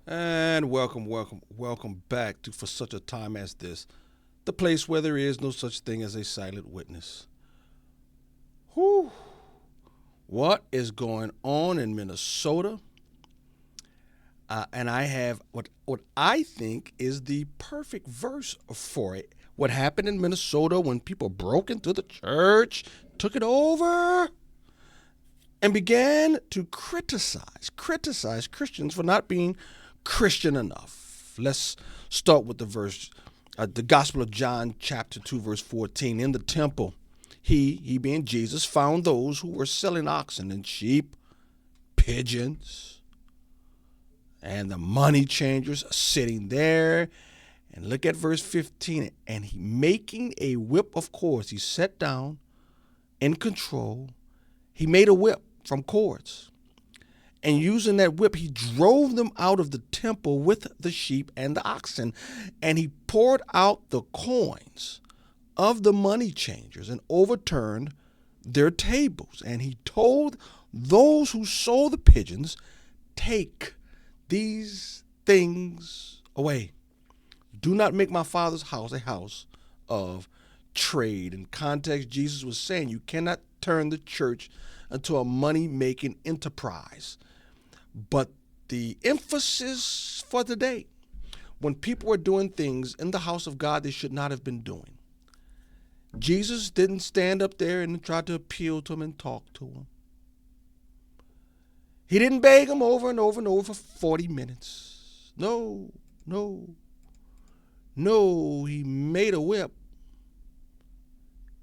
And welcome back to For Such a Time as This, the place where there is no such thing as a silent witness. Whew. What is going on in Minnesota? And I have what I think is the perfect verse for it. What happened in Minnesota when people broke into the church, took it over, and began to criticize Christians for not being Christian enough. Let's start with the verse, the Gospel of John, chapter 2, verse 14. In the temple, he being Jesus, found those who were selling oxen and sheep, pigeons, and the money changers sitting there. And look at verse 15. And he, making a whip of cords, he sat down in control. He made a whip from cords. And using that whip, he drove them out of the temple with the sheep and the oxen. And he poured out the coins of the money changers and overturned their tables. And he told those who sold the pigeons, take these things away. Do not make my Father's house a house of trade. In context, Jesus was saying you cannot turn the church into a money-making enterprise. But the emphasis for today, when people were doing things in the house of God they should not have been doing, Jesus didn't stand up there and try to appeal to them and talk to them. He didn't beg them over and over and over for 40 minutes. No. He made a whip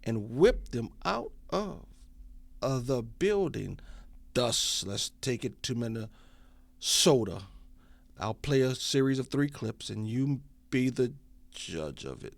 and whipped them out of the building. Thus, let's take it to Minnesota. I'll play a series of 3 clips and you be the judge of it.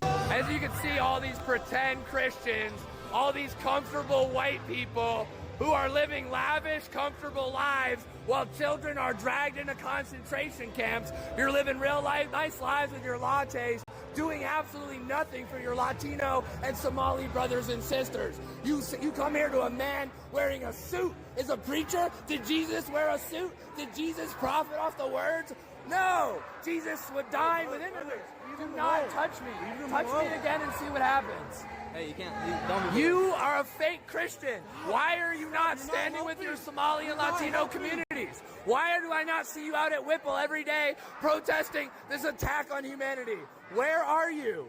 As you can see, all these pretend Christians, all these comfortable white people who are living lavish, comfortable lives while children are dragged into concentration camps. You're living real life, nice lives with your lattes, doing absolutely nothing for your Latino and Somali brothers and sisters. You come here to a man wearing a suit. Is a preacher? Did Jesus wear a suit? Did Jesus profit off the words? No! Jesus would dine with immigrants. Do not touch me. Touch me again and see what happens. Hey, you can't. You are a fake Christian. Why are you not standing with your Somali and Latino communities? Why do I not see you out at Whipple every day protesting this attack on humanity? Where are you?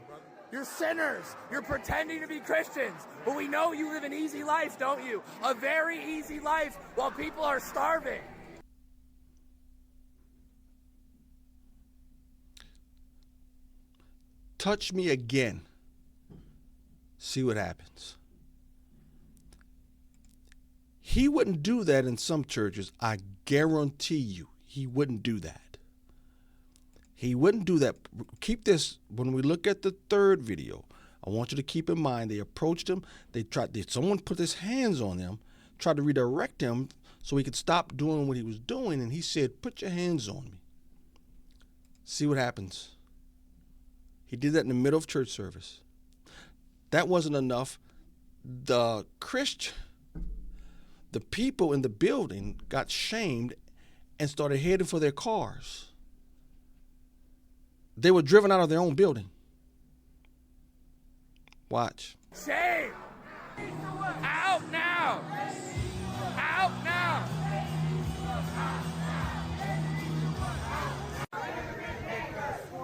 You're sinners. You're pretending to be Christians. But we know you live an easy life, don't you? A very easy life while people are starving. Touch me again. See what happens. He wouldn't do that in some churches. I guarantee you, he wouldn't do that. He wouldn't do that. Keep this, when we look at the third video, I want you to keep in mind, they approached him. Someone put his hands on him, tried to redirect him so he could stop doing what he was doing. And he said, put your hands on me. See what happens. He did that in the middle of church service. That wasn't enough. The people in the building got shamed and started heading for their cars. They were driven out of their own building. Watch. Shame! Out now! Out now!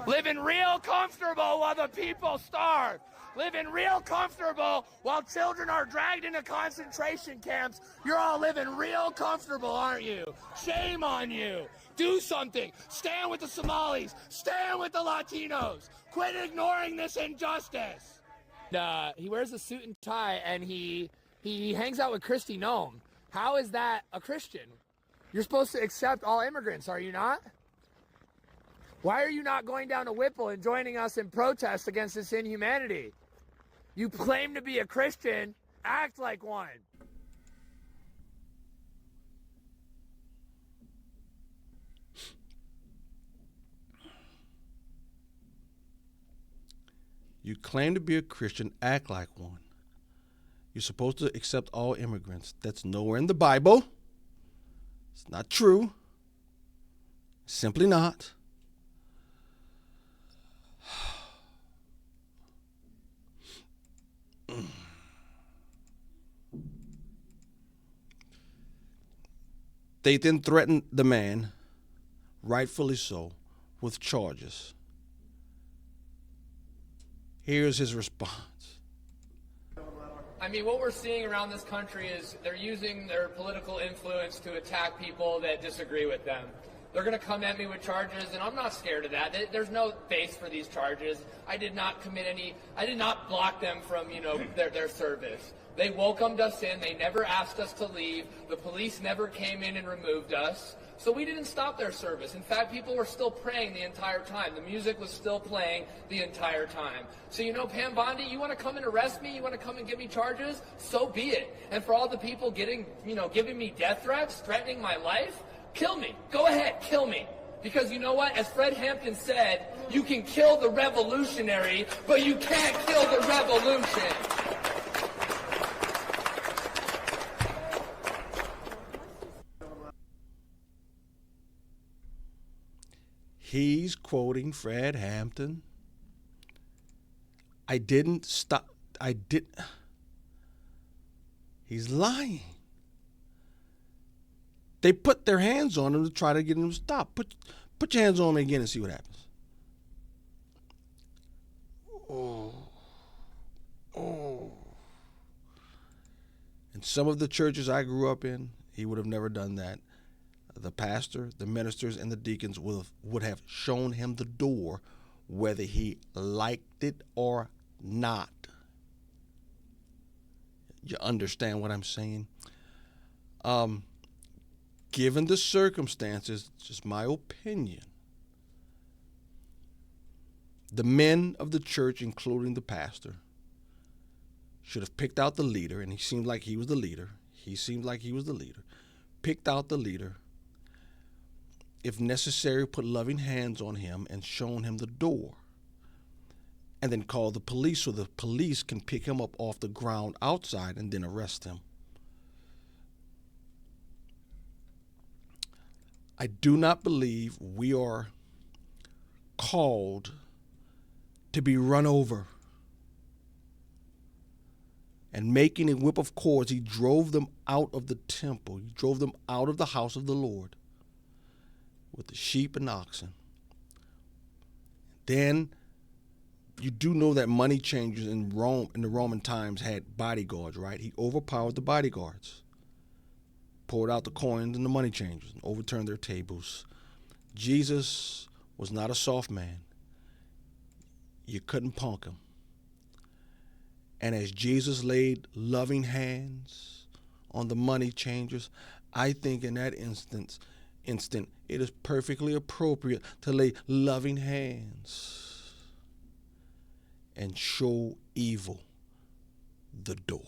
Living real comfortable while the people starve. Living real comfortable while children are dragged into concentration camps. You're all living real comfortable, aren't you? Shame on you. Do something. Stand with the Somalis. Stand with the Latinos. Quit ignoring this injustice. He wears a suit and tie and he hangs out with Kristi Noem. How is that a Christian? You're supposed to accept all immigrants, are you not? Why are you not going down to Whipple and joining us in protest against this inhumanity? You claim to be a Christian, act like one. You claim to be a Christian, act like one. You're supposed to accept all immigrants. That's nowhere in the Bible. It's not true. Simply not. They then threatened the man, rightfully so, with charges. Here's his response. I mean, what we're seeing around this country is they're using their political influence to attack people that disagree with them. They're going to come at me with charges, and I'm not scared of that. There's no base for these charges. I did not block them from, their service. They welcomed us in. They never asked us to leave. The police never came in and removed us. So we didn't stop their service. In fact, people were still praying the entire time. The music was still playing the entire time. So, Pam Bondi, you want to come and arrest me? You want to come and give me charges? So be it. And for all the people giving me death threats, threatening my life, kill me. Go ahead, kill me. Because you know what? As Fred Hampton said, you can kill the revolutionary, but you can't kill the revolution. He's quoting Fred Hampton. He's lying. They put their hands on him to try to get him to stop. Put your hands on him again and see what happens. Oh. In some of the churches I grew up in, he would have never done that. The pastor, the ministers, and the deacons would have shown him the door whether he liked it or not. You understand what I'm saying? Given the circumstances, just my opinion, the men of the church, including the pastor, should have picked out the leader, and he seemed like he was the leader. Picked out the leader. If necessary, put loving hands on him and shown him the door. And then call the police so the police can pick him up off the ground outside and then arrest him. I do not believe we are called to be run over. And making a whip of cords, he drove them out of the temple. He drove them out of the house of the Lord with the sheep and oxen. Then you do know that money changers in Rome, in the Roman times, had bodyguards, right? He overpowered the bodyguards, poured out the coins and the money changers, and overturned their tables. Jesus was not a soft man. You couldn't punk him. And as Jesus laid loving hands on the money changers, I think in that instant, it is perfectly appropriate to lay loving hands and show evil the door.